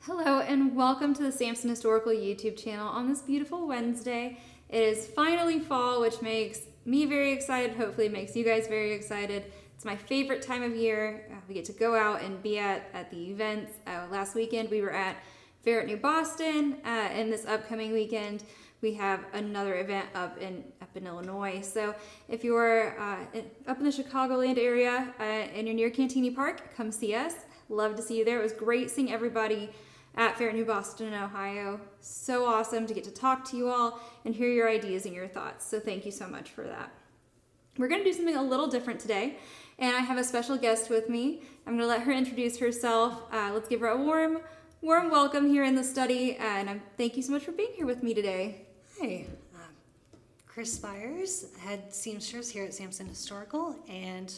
Hello and welcome to the Samson Historical YouTube channel on this beautiful Wednesday. It is finally fall, which makes me very excited. Hopefully it makes you guys very excited. It's my favorite time of year. We get to go out and be at the events. Last weekend we were at Fair at New Boston, and this upcoming weekend we have another event up in Illinois. So if you're up in the Chicagoland area and you're near Cantini Park, come see us. Love to see you there. It was great seeing everybody at Fair at New Boston in Ohio. So awesome to get to talk to you all and hear your ideas and your thoughts. So thank you so much for that. We're going to do something a little different today, and I have a special guest with me. I'm going to let her introduce herself. Let's give her a warm welcome here in the study, and thank you so much for being here with me today. Hi, Kristin Byers, head seamstress here at Samson Historical, and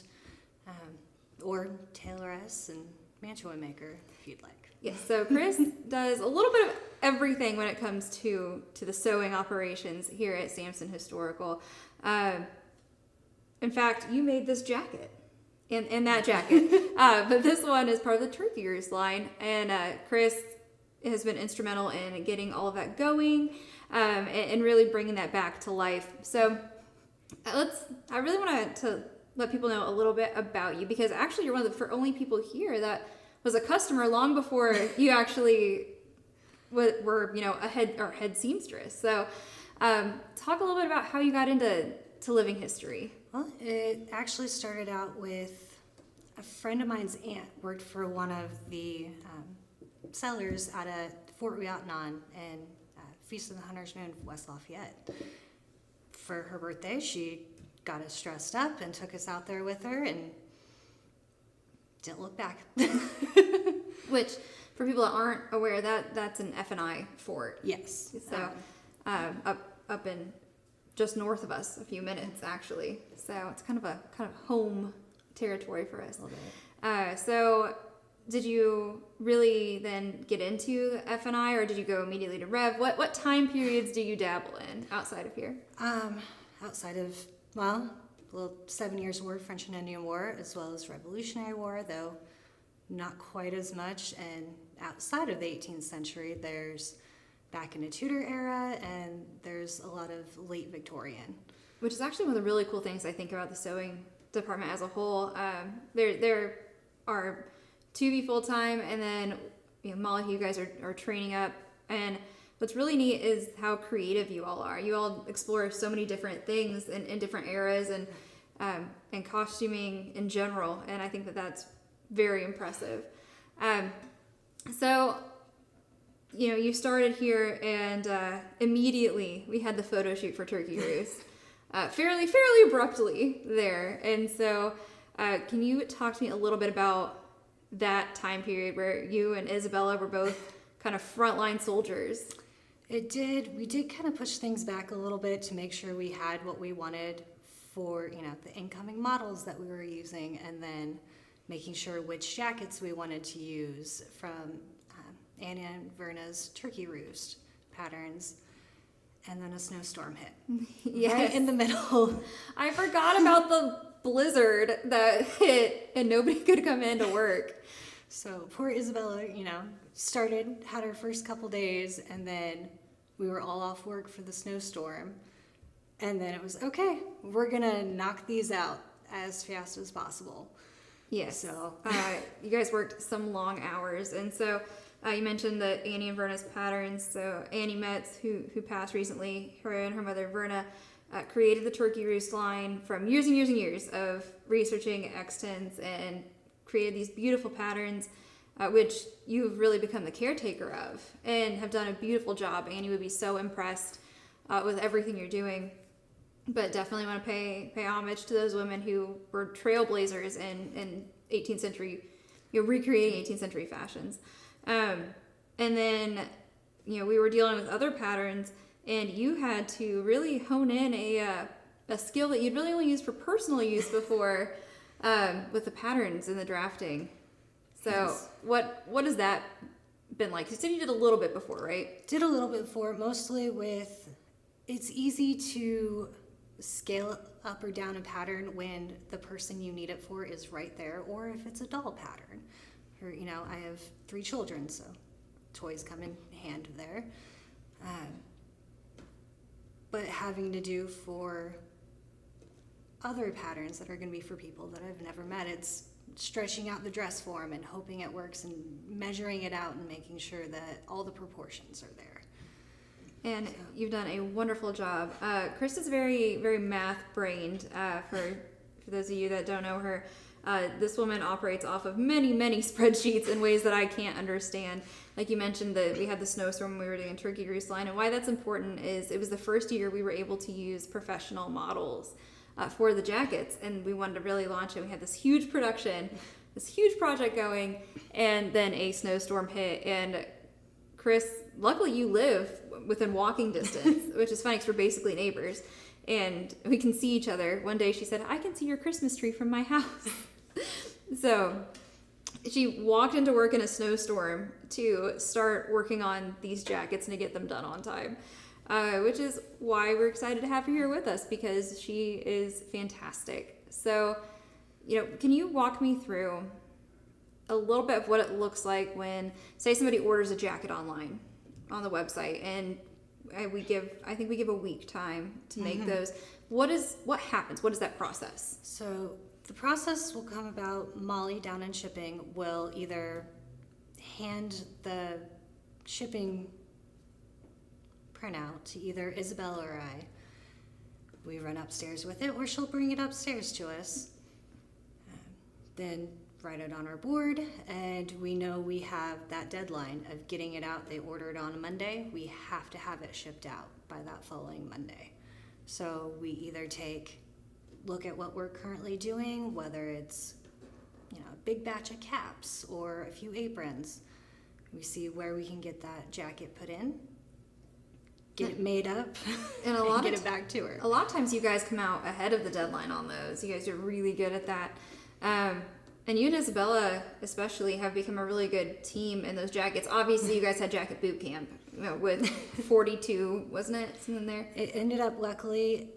or tailoress and mantua maker, if you'd like. Yes, so Chris does a little bit of everything when it comes to the sewing operations here at Samson Historical. In fact, you made this jacket and that jacket, but this one is part of the Turkey Roost line, and Chris has been instrumental in getting all of that going and really bringing that back to life. So I really want to let people know a little bit about you, because actually you're one of the only people here that was a customer long before you actually were a head seamstress. So talk a little bit about how you got into living history. Well, it actually started out with a friend of mine's aunt worked for one of the sellers at a Fort Ouiatenon and Feast of the Hunter's Moon, West Lafayette. For her birthday, she got us dressed up and took us out there with her and didn't look back. Which, for people that aren't aware, that's an F&I fort. Yes. So up in just north of us, a few minutes actually. So it's kind of home territory for us. So did you really then get into F&I, or did you go immediately to Rev? What time periods do you dabble in outside of here? Outside of, well, a little 7 Years' War, French and Indian War, as well as Revolutionary War, though not quite as much. And outside of the 18th century, there's back in the Tudor era, and there's a lot of late Victorian. Which is actually one of the really cool things I think about the sewing department as a whole. There are 2B full-time, and then Molly, you guys are training up. And what's really neat is how creative you all are. You all explore so many different things in different eras and costuming in general, and I think that's very impressive. So you started here, and immediately we had the photo shoot for Turkey Roost, fairly abruptly there. And so can you talk to me a little bit about that time period where you and Isabella were both kind of frontline soldiers? It did. We did kind of push things back a little bit to make sure we had what we wanted for, the incoming models that we were using, and then making sure which jackets we wanted to use from Annie and Verna's Turkey Roost patterns. And then a snowstorm hit. Yes. Right in the middle. I forgot about the blizzard that hit and nobody could come in to work. So poor Isabella, had her first couple days, and then we were all off work for the snowstorm. And then it was, okay, we're going to knock these out as fast as possible. Yes. So you guys worked some long hours. And so you mentioned the Annie and Verna's patterns. So Annie Metz, who passed recently, her and her mother Verna created the Turkey Roost line from years and years and years of researching extents and created these beautiful patterns, which you've really become the caretaker of and have done a beautiful job. Annie would be so impressed with everything you're doing. But definitely want to pay homage to those women who were trailblazers in 18th century, recreating 18th century fashions. And then, we were dealing with other patterns, and you had to really hone in a skill that you'd really only used for personal use before, with the patterns and the drafting. So yes. What has that been like? You said you did a little bit before, right? Did a little bit before, mostly with, it's easy to scale up or down a pattern when the person you need it for is right there, or if it's a doll pattern. Or, I have 3 children, so toys come in hand there. But having to do for other patterns that are going to be for people that I've never met, it's stretching out the dress form and hoping it works and measuring it out and making sure that all the proportions are there. And you've done a wonderful job. Chris is very, very math-brained. For those of you that don't know her, this woman operates off of many, many spreadsheets in ways that I can't understand. Like you mentioned, that we had the snowstorm when we were doing Turkey Roost line, and why that's important is it was the first year we were able to use professional models for the jackets, and we wanted to really launch it. We had this huge production, this huge project going, and then a snowstorm hit. And Chris, luckily you live within walking distance, which is funny because we're basically neighbors, and we can see each other. One day she said, "I can see your Christmas tree from my house." So she walked into work in a snowstorm to start working on these jackets and to get them done on time, which is why we're excited to have her here with us, because she is fantastic. So, can you walk me through a little bit of what it looks like when, say, somebody orders a jacket online on the website, and I think we give a week time to make those. What happens? What is that process? So the process will come about. Molly down in shipping will either hand the shipping printout to either Isabel or I. We run upstairs with it, or she'll bring it upstairs to us. Then write it on our board, and we know we have that deadline of getting it out. They order it on a Monday. We have to have it shipped out by that following Monday. So we either look at what we're currently doing, whether it's a big batch of caps or a few aprons. We see where we can get that jacket put in, get it made up, and get it back to her. A lot of times you guys come out ahead of the deadline on those. You guys are really good at that. And you and Isabella especially have become a really good team in those jackets. Obviously, you guys had jacket boot camp with 42, wasn't it? Something there? It ended up, luckily,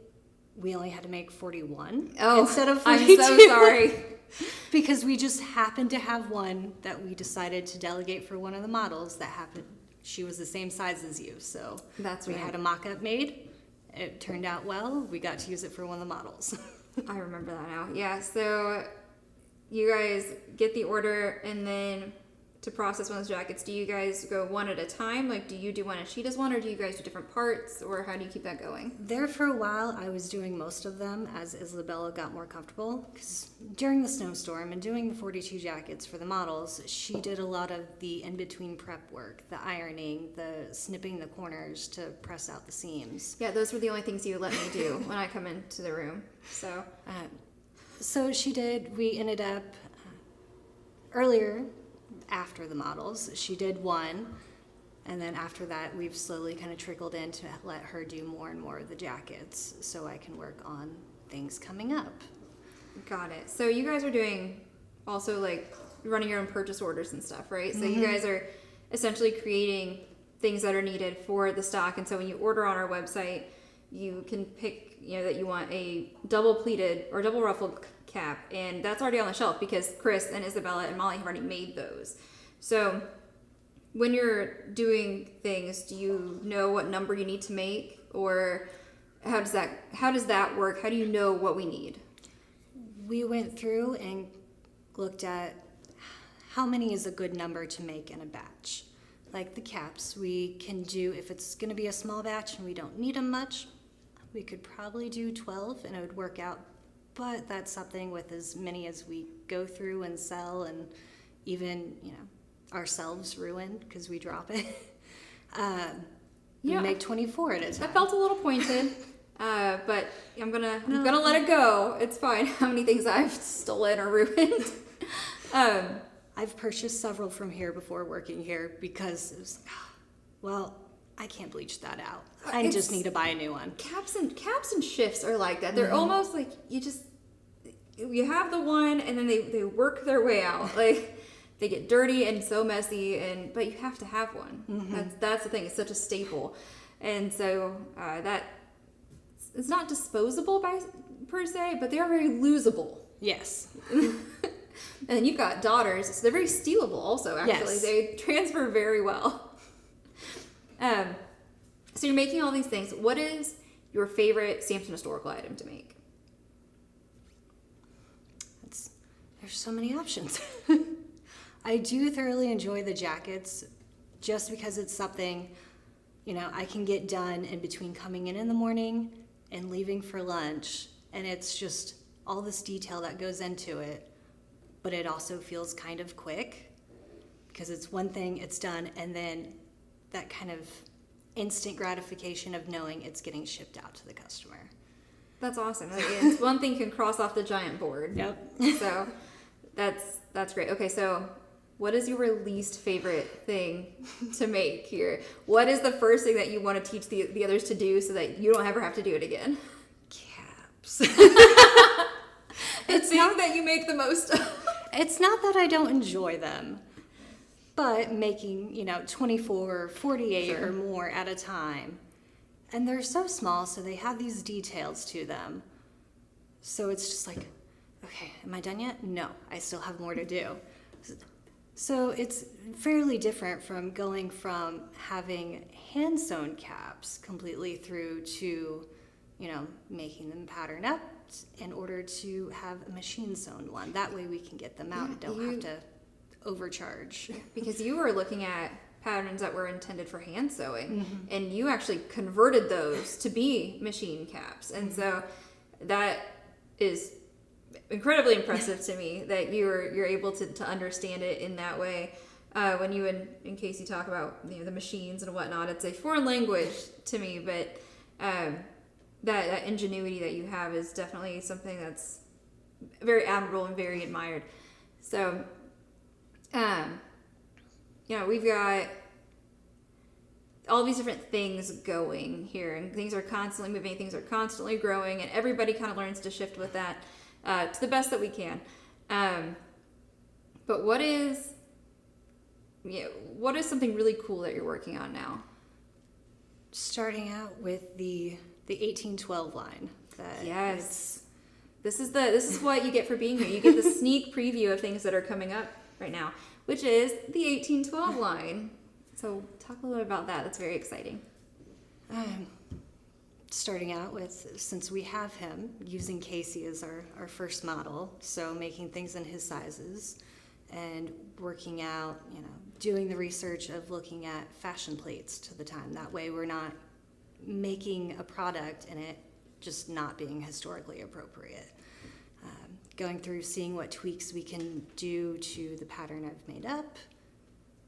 we only had to make 41 Oh, instead of 42. I'm so sorry. Because we just happened to have one that we decided to delegate for one of the models that happened. She was the same size as you, so That's we right. had a mock-up made. It turned out well. We got to use it for one of the models. I remember that now. Yeah, so you guys get the order, and then to process one of those jackets, do you guys go one at a time? Like, do you do one and she does one, or do you guys do different parts, or how do you keep that going? There for a while, I was doing most of them as Isabella got more comfortable, because during the snowstorm and doing the 42 jackets for the models, she did a lot of the in-between prep work, the ironing, the snipping the corners to press out the seams. Yeah, those were the only things you let me do when I come into the room. So she did. We ended up earlier, after the models, she did one, and then after that we've slowly kind of trickled in to let her do more and more of the jackets so I can work on things coming up. Got it. So you guys are doing also like running your own purchase orders and stuff, right? So you guys are essentially creating things that are needed for the stock, and so when you order on our website, you can pick that you want a double pleated or double ruffled cap, and that's already on the shelf because Chris and Isabella and Molly have already made those. So when you're doing things, do you know what number you need to make, or how does that work? How do you know what we need? We went through and looked at how many is a good number to make in a batch. Like the caps, we can do, if it's going to be a small batch and we don't need them much, we could probably do 12 and it would work out. But that's something with as many as we go through and sell, and even, ourselves ruin because we drop it. We make 24 at a time. That felt a little pointed, but I'm gonna let it go. It's fine. How many things I've stolen or ruined? I've purchased several from here before working here because it was, I can't bleach that out. I just need to buy a new one. Caps and shifts are like that. They're almost like you have the one and then they work their way out. Like they get dirty and so messy, but you have to have one. That's the thing. It's such a staple, and so that it's not disposable per se, but they are very losable. Yes. And then you've got daughters, so they're very stealable also, actually. Yes. They transfer very well. So you're making all these things. What is your favorite Samson Historical item to make? There's so many options. I do thoroughly enjoy the jackets just because it's something, I can get done in between coming in the morning and leaving for lunch. And it's just all this detail that goes into it, but it also feels kind of quick because it's one thing, it's done, and then that kind of instant gratification of knowing it's getting shipped out to the customer. That's awesome. Like, it's one thing you can cross off the giant board. Yep. So that's great. Okay, so what is your least favorite thing to make here? What is the first thing that you want to teach the others to do so that you don't ever have to do it again? Caps. It's not that you make the most of. It's not that I don't enjoy them, but making, 24, 48 Sure. or more at a time. And they're so small, so they have these details to them. So it's just like, okay, am I done yet? No, I still have more to do. So it's fairly different from going from having hand-sewn caps completely through to, making them pattern up in order to have a machine-sewn one. That way we can get them out and don't have to overcharge. Because you were looking at patterns that were intended for hand sewing, and you actually converted those to be machine caps. And so that is incredibly impressive to me that you're able to understand it in that way. When you in case you talk about the machines and whatnot, it's a foreign language to me, but that ingenuity that you have is definitely something that's very admirable and very admired. So we've got all these different things going here, and things are constantly moving, things are constantly growing, and everybody kind of learns to shift with that to the best that we can. But what is something really cool that you're working on now? Starting out with the 1812 line. Yes. This is what you get for being here. You get the sneak preview of things that are coming up right now, which is the 1812 line. So talk a little bit about that. That's very exciting. Starting out with, since we have him, using Casey as our first model, so making things in his sizes and working out, doing the research of looking at fashion plates to the time. That way we're not making a product and it just not being historically appropriate. Going through seeing what tweaks we can do to the pattern I've made up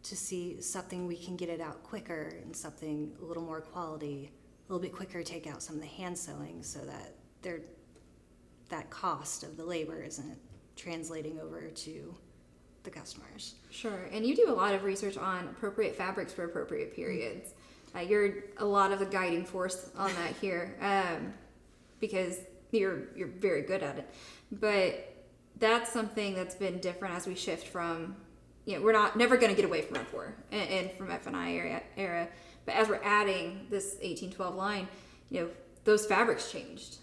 to see something we can get it out quicker and something a little more quality, a little bit quicker, take out some of the hand sewing so that that cost of the labor isn't translating over to the customers. Sure, and you do a lot of research on appropriate fabrics for appropriate periods. You're a lot of the guiding force on that here, because you're very good at it. But that's something that's been different as we shift from, we're never going to get away from R4 and from F&I era. But as we're adding this 1812 line, those fabrics changed.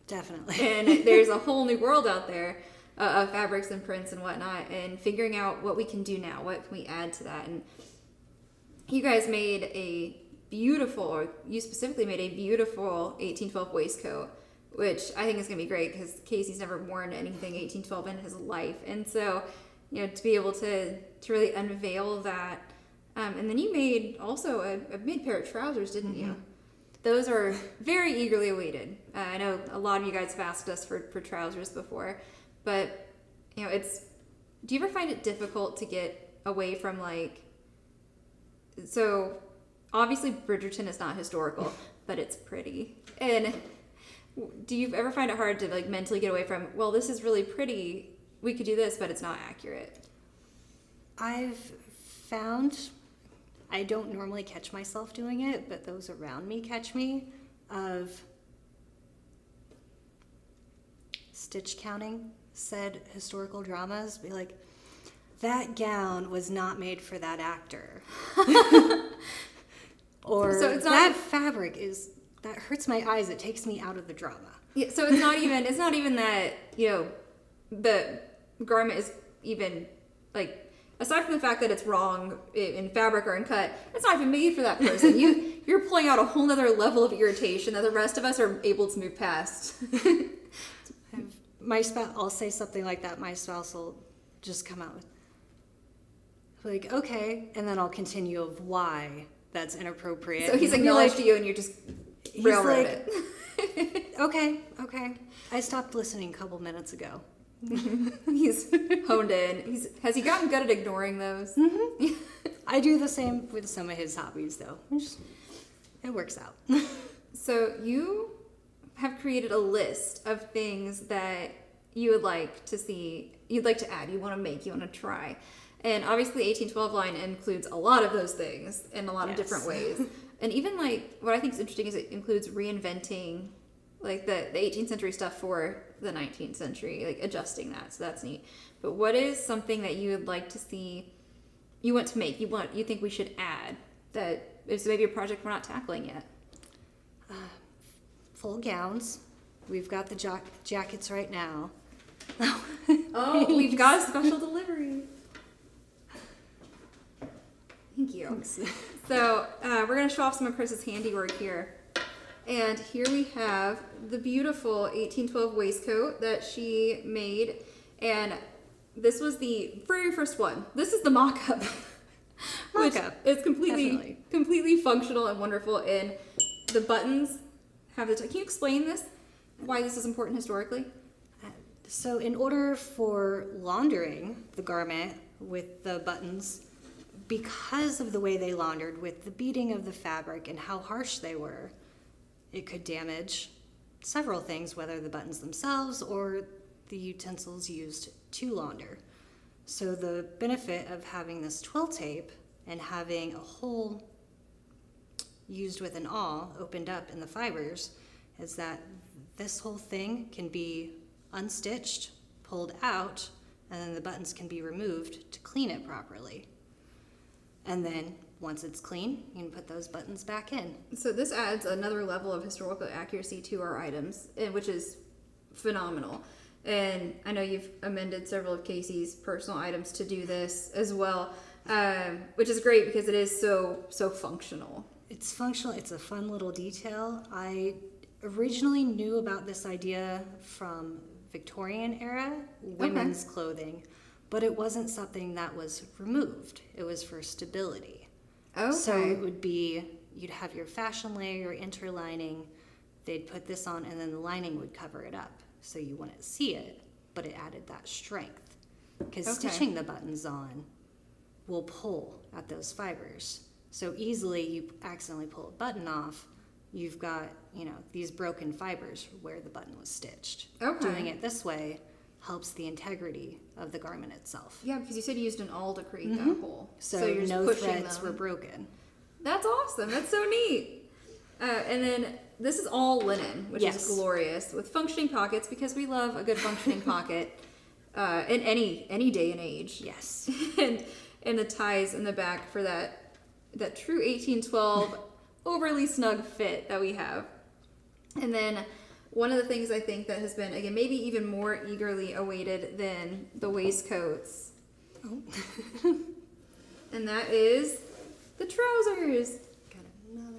Definitely. And there's a whole new world out there of fabrics and prints and whatnot, and figuring out what we can do now, what can we add to that. And you guys made you specifically made a beautiful 1812 waistcoat, which I think is going to be great because Casey's never worn anything 1812 in his life. And so, to be able to really unveil that. And then you made also a mid-pair of trousers, didn't you? Those are very eagerly awaited. I know a lot of you guys have asked us for trousers before, but, do you ever find it difficult to get away from so obviously Bridgerton is not historical, but it's pretty. And do you ever find it hard to mentally get away from, well, this is really pretty, we could do this, but it's not accurate? I've found, I don't normally catch myself doing it, but those around me catch me, of stitch counting said historical dramas, be like, that gown was not made for that actor. Or so it's that fabric that hurts my eyes, it takes me out of the drama. Yeah, so it's not even that, the garment is even aside from the fact that it's wrong in fabric or in cut, it's not even made for that person. You're pulling out a whole other level of irritation that the rest of us are able to move past. My spouse, I'll say something like that. My spouse will just come out with, like, okay, and then I'll continue of why that's inappropriate. So he's acknowledged you, and you're just railroad like, it. Okay. I stopped listening a couple minutes ago. He's honed in. Has he gotten good at ignoring those? Mm-hmm. I do the same with some of his hobbies, though. It works out. So you have created a list of things that you would like to see, you'd like to add, you want to make, you want to try. And obviously the 1812 line includes a lot of those things in a lot of different ways. And even like, what I think is interesting is it includes reinventing like the 18th century stuff for the 19th century, like adjusting that. So that's neat. But what is something that you would like to see, you want to make, you think we should add that is maybe a project we're not tackling yet? Full gowns. We've got the jackets right now. Oh, we've got a special delivery. Thank you. Thanks. So we're going to show off some of Chris's handiwork here. And here we have the beautiful 1812 waistcoat that she made. And this was the very first one. This is the mock-up. Which is completely functional and wonderful. And the buttons have the... Can you explain this? Why this is important historically? So in order for laundering the garment with the buttons, because of the way they laundered with the beating of the fabric and how harsh they were, it could damage several things, whether the buttons themselves or the utensils used to launder. So the benefit of having this twill tape and having a hole used with an awl opened up in the fibers is that this whole thing can be unstitched, pulled out, and then the buttons can be removed to clean it properly. And then once it's clean, you can put those buttons back in. So this adds another level of historical accuracy to our items, which is phenomenal. And I know you've amended several of Casey's personal items to do this as well, which is great because it is so functional. It's functional. It's a fun little detail. I originally knew about this idea from Victorian era women's clothing, but it wasn't something that was removed. It was for stability. Okay. So it would be, you'd have your fashion layer, your interlining, they'd put this on, and then the lining would cover it up. So you wouldn't see it, but it added that strength. Because stitching the buttons on will pull at those fibers. So easily you accidentally pull a button off, you've got, these broken fibers where the button was stitched. Okay. Doing it this way helps the integrity of the garment itself. Yeah, because you said you used an awl to create that hole. So you're just no pushing threads them. were broken. That's awesome. That's so neat. And then this is all linen, which is glorious, with functioning pockets because we love a good functioning pocket in any day and age. Yes. and the ties in the back for that true 1812 overly snug fit that we have. And then one of the things I think that has been, again, maybe even more eagerly awaited than the waistcoats. Oh. And that is the trousers. Got another.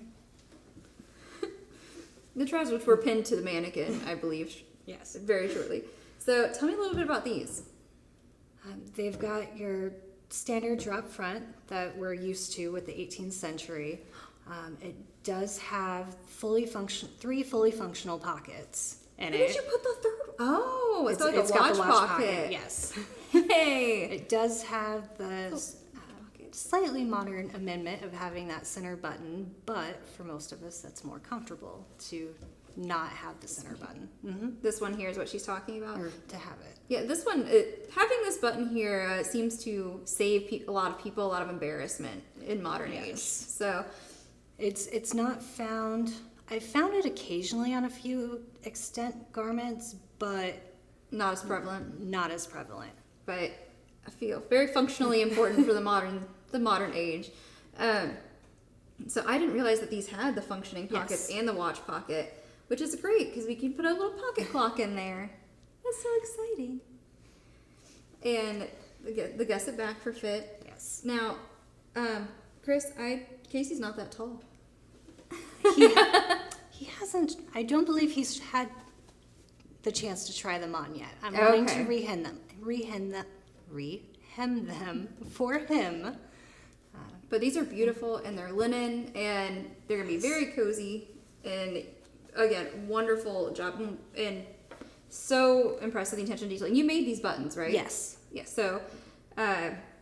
The trousers, which were pinned to the mannequin, I believe. Yes. Very shortly. So tell me a little bit about these. They've got your standard drop front that we're used to with the 18th century. It does have three fully functional pockets in it. Where did you put the third? Oh, it's like it's a got watch the watch pocket. Yes. Hey. It does have the slightly modern amendment of having that center button, but for most of us, that's more comfortable to not have the center button. Mm-hmm. This one here is what she's talking about? Or to have it. Yeah, this one, having this button here seems to save a lot of people a lot of embarrassment in modern age. So it's not found. I found it occasionally on a few extant garments, but not as prevalent. Not as prevalent. But I feel very functionally important for the modern age. So I didn't realize that these had the functioning pockets and the watch pocket, which is great because we can put a little pocket clock in there. That's so exciting. And the gusset back for fit. Yes. Now, Chris, Casey's not that tall. He hasn't, I don't believe he's had the chance to try them on yet. I'm going to rehem them for him. But these are beautiful, and they're linen, and they're going to be very cozy, and again, wonderful job, and so impressed with the attention to detail. And you made these buttons, right? Yes. Yeah, so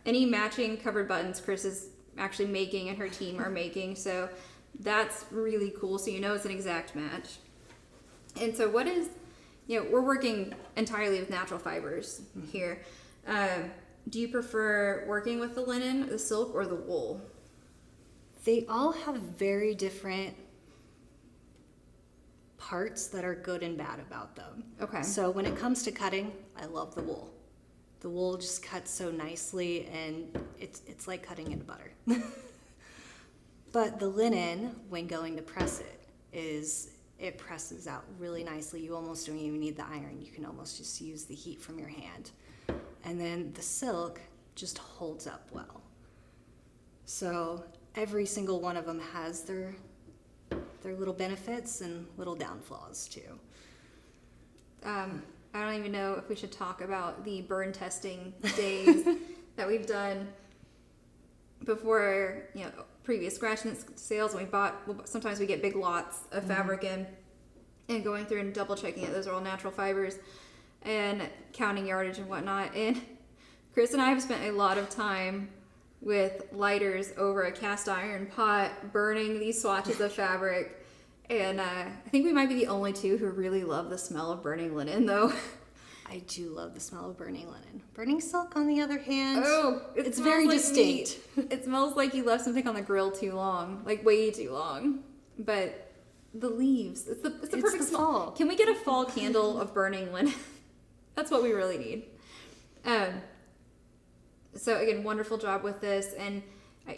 any matching covered buttons Chris is actually making and her team are making, so that's really cool. So you know it's an exact match. And so what is, we're working entirely with natural fibers here. Do you prefer working with the linen, the silk, or the wool? They all have very different parts that are good and bad about them. Okay. So when it comes to cutting, I love the wool. The wool just cuts so nicely, and it's like cutting into butter. But the linen, when going to press it presses out really nicely. You almost don't even need the iron. You can almost just use the heat from your hand. And then the silk just holds up well. So every single one of them has their little benefits and little downfalls too. I don't even know if we should talk about the burn testing days that we've done before, previous scratch and sales. When sometimes we get big lots of fabric in, and going through and double checking it. Those are all natural fibers, and counting yardage and whatnot. And Chris and I have spent a lot of time with lighters over a cast iron pot burning these swatches of fabric. And I think we might be the only two who really love the smell of burning linen, though. I do love the smell of burning linen. Burning silk, on the other hand, it's smells very like distinct. It smells like you left something on the grill too long, like way too long. But the leaves, it's the perfect smell. Fall. Can we get a fall candle of burning linen? That's what we really need. So again, wonderful job with this, and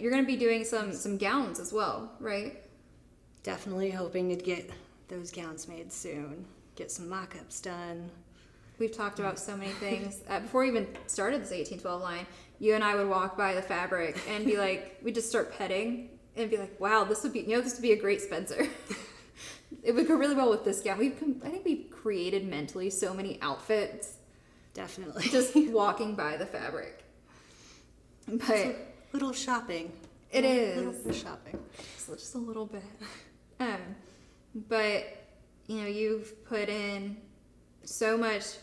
you're going to be doing some gowns as well, right? Definitely hoping to get those gowns made soon. Get some mock-ups done. We've talked about so many things. Before we even started this 1812 line, you and I would walk by the fabric and be like, we'd just start petting and be like, wow, this would be a great Spencer. It would go really well with this gown. I think we've created mentally so many outfits. Definitely. Just walking by the fabric. But little shopping. It is. Little bit of shopping. Just a little bit. But, you've put in so much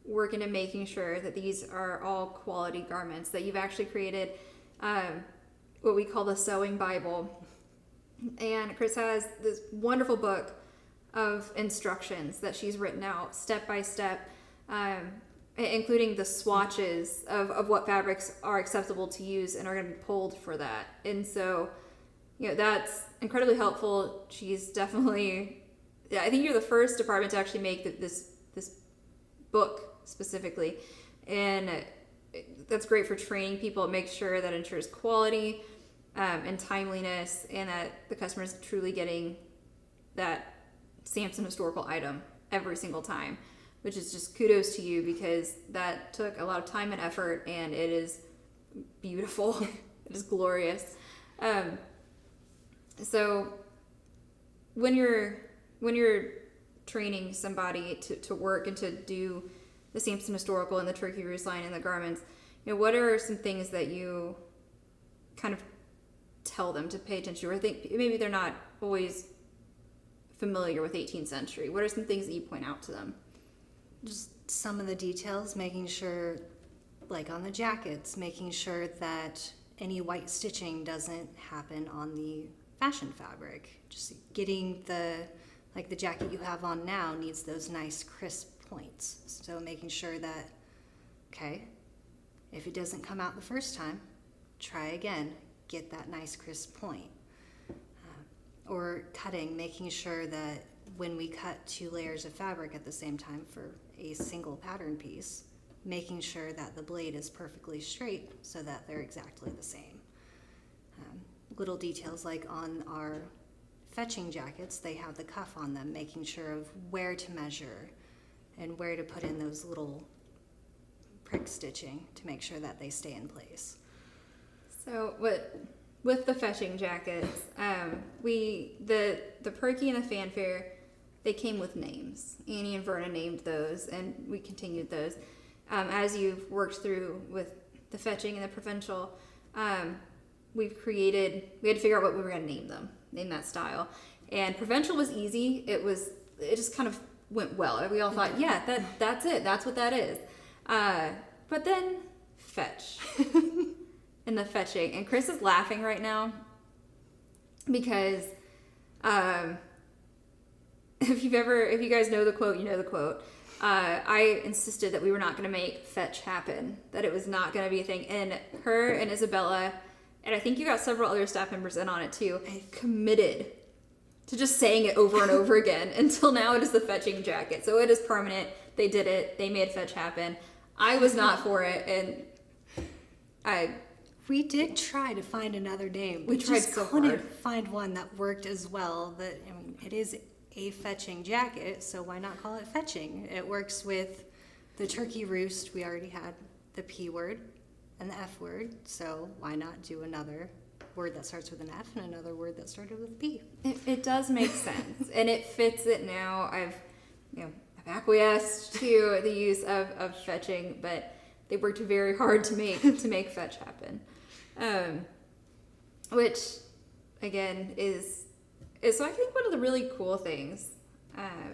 work into making sure that these are all quality garments, that you've actually created what we call the Sewing Bible. And Chris has this wonderful book of instructions that she's written out step by step, including the swatches of what fabrics are acceptable to use and are going to be pulled for that. And so, that's incredibly helpful. She's definitely, I think you're the first department to actually make this book specifically. And that's great for training people. It makes sure that it ensures quality and timeliness, and that the customer is truly getting that Samson Historical item every single time, which is just kudos to you, because that took a lot of time and effort, and it is beautiful. It is glorious. So when you're training somebody to work and to do the Samson Historical and the Turkey Roost line and the garments, what are some things that you kind of tell them to pay attention to? Or I think maybe they're not always familiar with 18th century. What are some things that you point out to them? Just some of the details, making sure, like on the jackets, making sure that any white stitching doesn't happen on the fashion fabric. Just getting the jacket you have on now needs those nice crisp points. So making sure that, okay, if it doesn't come out the first time, try again, get that nice crisp point. Or cutting, making sure that when we cut 2 layers of fabric at the same time for a single pattern piece, making sure that the blade is perfectly straight so that they're exactly the same. Little details like on our fetching jackets, they have the cuff on them, making sure of where to measure and where to put in those little prick stitching to make sure that they stay in place. So with the fetching jackets, the perky and the fanfare, they came with names. Annie and Verna named those, and we continued those. As you've worked through with the fetching and the provincial, we had to figure out what we were going to name that style. And provincial was easy. It just kind of went well. We all thought, yeah, that's it. That's what that is. But then fetch and the fetching. And Chris is laughing right now because if you guys know the quote, you know the quote. I insisted that we were not going to make fetch happen, that it was not going to be a thing. And her and Isabella, and I think you got several other staff members in on it too, committed to just saying it over and over again until now it is the fetching jacket. So it is permanent. They did it. They made fetch happen. I was not for it, and we did try to find another name. We tried so hard. Couldn't find one that worked as well. It is a fetching jacket, so why not call it fetching? It works with the turkey roost. We already had the P word and the F word, so why not do another word that starts with an F and another word that started with a P? It does make sense, and it fits it now. I've acquiesced to the use of fetching, but they worked very hard to make fetch happen, which again is so I think one of the really cool things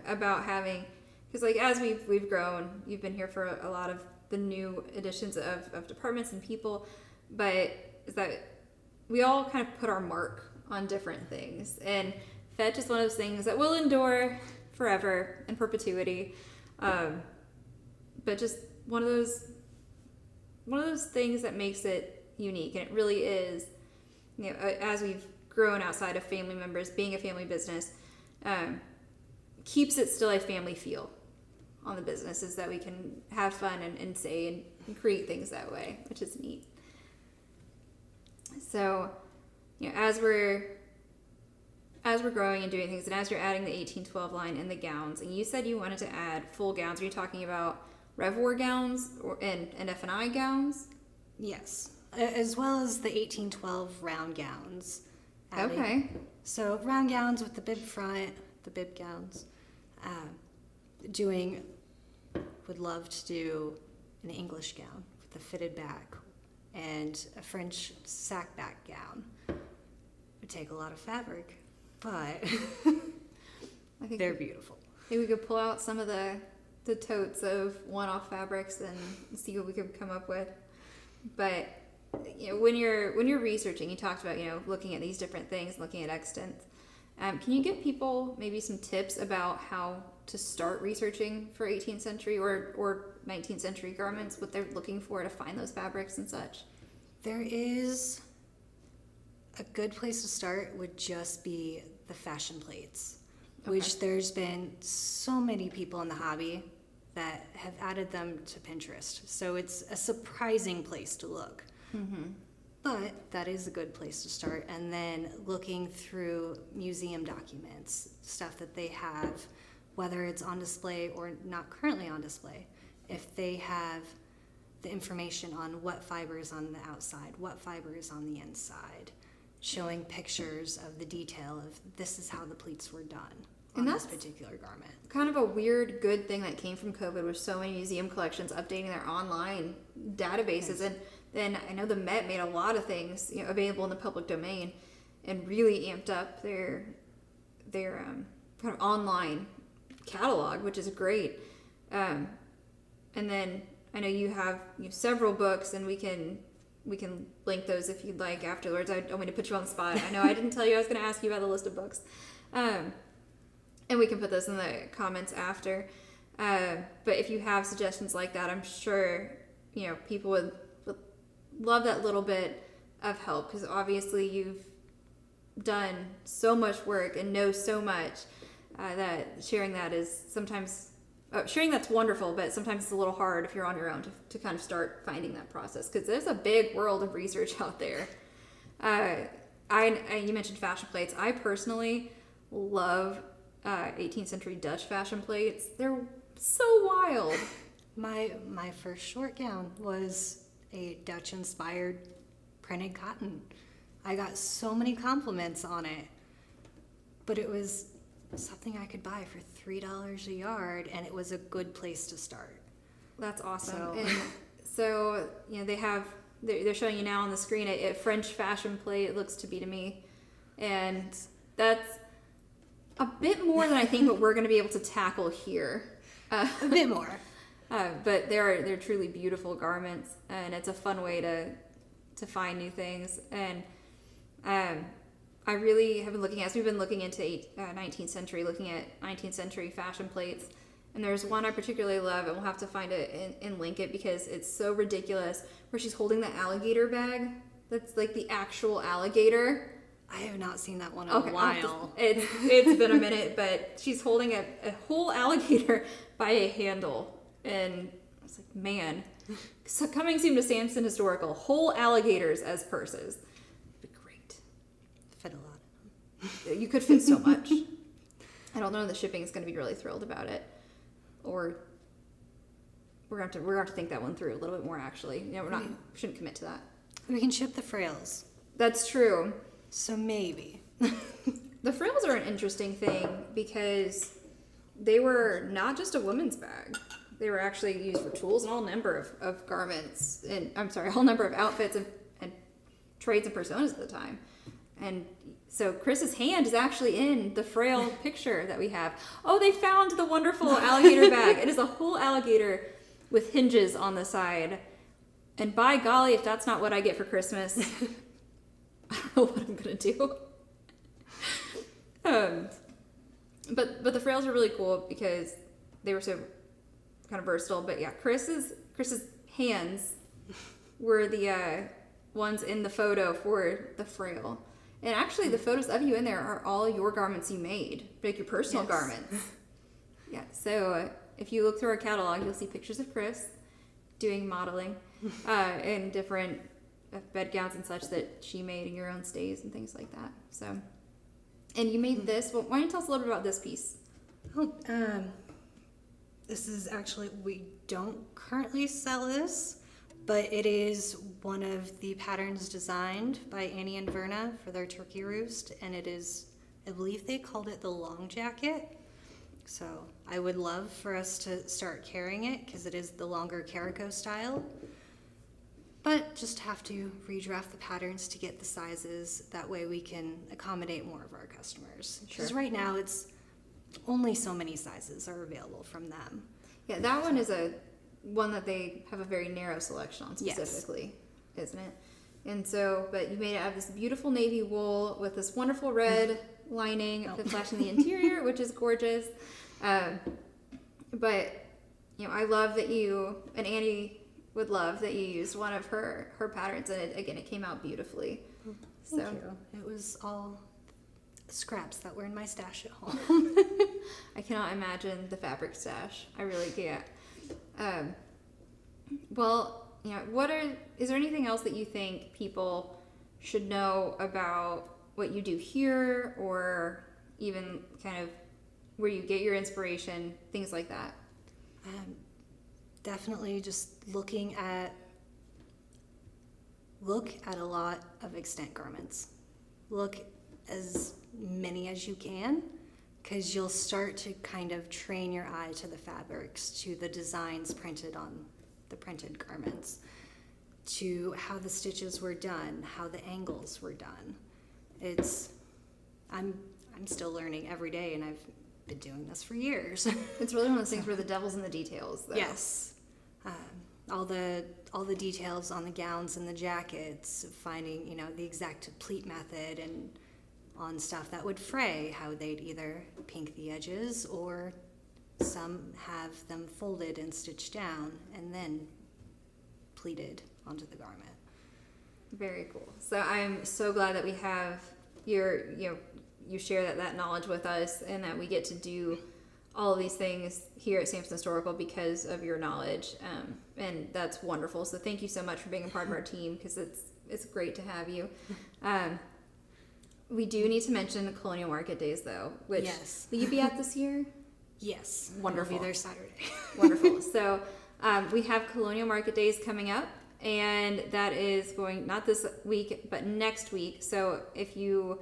about having, because like as we've grown, you've been here for a lot of the new additions of departments and people, but is that we all kind of put our mark on different things, and fetch is one of those things that will endure forever in perpetuity, but just one of those things that makes it unique. And it really is, as we've grown outside of family members, being a family business keeps it still a family feel on the business, is that we can have fun and say and create things that way, which is neat. So as we're growing and doing things, and as you're adding the 1812 line and the gowns, and you said you wanted to add full gowns, are you talking about Rev War gowns and F&I gowns? Yes, as well as the 1812 round gowns. Okay. So round gowns with the bib front, the bib gowns. Would love to do an English gown with a fitted back and a French sack back gown. It would take a lot of fabric, but I think they're beautiful. Maybe we could pull out some of the totes of one-off fabrics and see what we could come up with. But when you're researching, you talked about looking at these different things, looking at extents. Can you give people maybe some tips about how to start researching for 18th century or 19th century garments, what they're looking for to find those fabrics and such? There is a good place to start would just be the fashion plates, which there's been so many people in the hobby that have added them to Pinterest. So it's a surprising place to look. Mm-hmm. But that is a good place to start. And then looking through museum documents, stuff that they have, whether it's on display or not currently on display. If they have the information on what fiber is on the outside, what fiber is on the inside, showing pictures of the detail of this is how the pleats were done on this particular garment. Kind of a weird good thing that came from COVID was so many museum collections updating their online databases. Yes. And then I know the Met made a lot of things available in the public domain and really amped up their kind of online catalog, which is great. And then I know you have several books, and we can link those if you'd like afterwards. I don't want to put you on the spot. I know I didn't tell you I was going to ask you about the list of books. And we can put those in the comments after. But if you have suggestions like that, I'm sure people would love that little bit of help, because obviously you've done so much work and know so much that sharing that is sometimes sharing that's wonderful, but sometimes it's a little hard if you're on your own to kind of start finding that process, because there's a big world of research out there. You mentioned fashion plates. I personally love 18th century Dutch fashion plates. They're so wild. My first short gown was a Dutch-inspired printed cotton. I got so many compliments on it, but it was something I could buy for $3 a yard, and it was a good place to start. That's awesome. And so, they're showing you now on the screen a French fashion plate, it looks to be to me. And that's a bit more than I think what we're going to be able to tackle here. A bit more. But they're truly beautiful garments, and it's a fun way to find new things. And I really have been looking, as we've been looking into 19th century, looking at 19th century fashion plates. And there's one I particularly love, and we'll have to find it and link it because it's so ridiculous, where she's holding the alligator bag. That's like the actual alligator. I have not seen that one in a while. It's been a minute, but she's holding a whole alligator by a handle. And I was like, man, so coming soon to Samson Historical, whole alligators as purses. It'd be great. Fit a lot of them. You could fit so much. I don't know, the shipping is going to be really thrilled about it. Or we're going to have to think that one through a little bit more, actually. We shouldn't commit to that. We can ship the frills. That's true. So maybe. The frills are an interesting thing because they were not just a woman's bag. They were actually used for tools and all number of garments, and a whole number of outfits and trades and personas at the time. And so Chris's hand is actually in the frail picture that we have. Oh, they found the wonderful alligator bag. It is a whole alligator with hinges on the side. And by golly, if that's not what I get for Christmas, I don't know what I'm going to do. But the frails are really cool because they were so kind of versatile. But yeah, Chris's hands were the ones in the photo for the frail. And actually, the photos of you in there are all your garments you made, like your personal garments. Yeah, so if you look through our catalog, you'll see pictures of Chris doing modeling in different bed gowns and such that she made in your own stays and things like that. So, and you made this. Well, why don't you tell us a little bit about this piece? Oh, this is actually, we don't currently sell this, but it is one of the patterns designed by Annie and Verna for their turkey roost, and it is, I believe they called it the long jacket. So I would love for us to start carrying it because it is the longer caraco style, but just have to redraft the patterns to get the sizes. That way we can accommodate more of our customers. Because right now it's only so many sizes are available from them. Yeah, that one is one that they have a very narrow selection on specifically, isn't it? And so, but you made it out of this beautiful navy wool with this wonderful red lining that flashed in the interior, which is gorgeous. But, I love that and Annie would love that you used one of her patterns, and it came out beautifully. Thank you. It was all scraps that were in my stash at home. I cannot imagine the fabric stash. I really can't. Well, is there anything else that you think people should know about what you do here, or even kind of where you get your inspiration, things like that? Definitely just look at a lot of extant garments. Look as many as you can, because you'll start to kind of train your eye to the fabrics, to the designs printed on the printed garments, to how the stitches were done, how the angles were done. I'm still learning every day, and I've been doing this for years. It's really one of those things where the devil's in the details, though. Yes. All the details on the gowns and the jackets, finding, the exact pleat method, and on stuff that would fray, how they'd either pink the edges, or some have them folded and stitched down and then pleated onto the garment. Very cool. So I'm so glad that we have you share that knowledge with us, and that we get to do all of these things here at Samson Historical because of your knowledge, and that's wonderful. So thank you so much for being a part of our team, because it's great to have you. We do need to mention the Colonial Market Days, though, which will you be at this year? Yes. Wonderful. I'll be there Saturday. Wonderful. So We have Colonial Market Days coming up, and that is going not this week but next week. So if you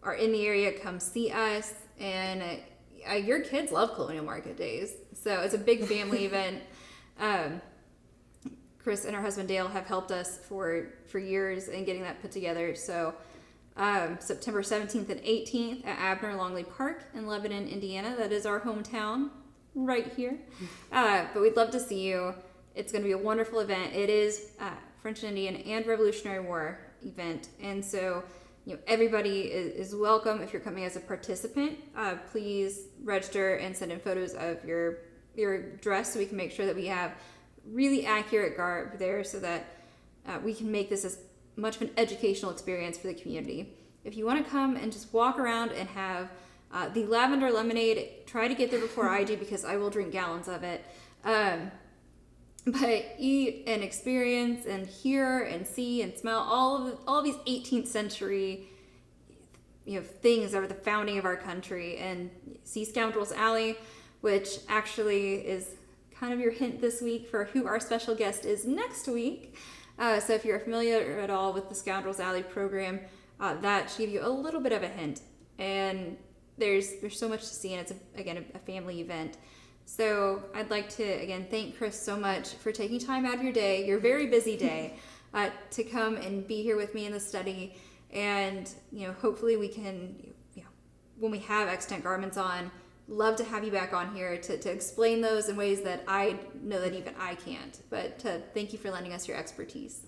are in the area, come see us. And your kids love Colonial Market Days, so it's a big family event. Chris and her husband Dale have helped us for years in getting that put together. So September 17th and 18th at Abner Longley Park in Lebanon, Indiana. That is our hometown right here. But we'd love to see you. It's going to be a wonderful event. It is French and Indian and Revolutionary War event. And so, everybody is welcome. If you're coming as a participant, please register and send in photos of your dress so we can make sure that we have really accurate garb there so that we can make this as much of an educational experience for the community. If you want to come and just walk around and have the lavender lemonade, try to get there before I do because I will drink gallons of it. But eat and experience and hear and see and smell all of these 18th century things that were the founding of our country, and see Scoundrels Alley, which actually is kind of your hint this week for who our special guest is next week. So if you're familiar at all with the Scoundrels Alley program, that should give you a little bit of a hint. And there's so much to see, and it's a family event. So I'd like to again thank Chris so much for taking time out of your day, your very busy day, to come and be here with me in the study. And hopefully we can, when we have extant garments on, love to have you back on here to explain those in ways that I know that even I can't. But thank you for lending us your expertise.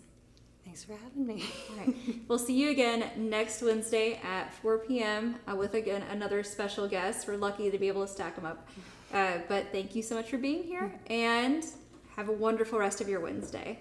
Thanks for having me. All right. We'll see you again next Wednesday at 4 p.m. With, again, another special guest. We're lucky to be able to stack them up. But thank you so much for being here, and have a wonderful rest of your Wednesday.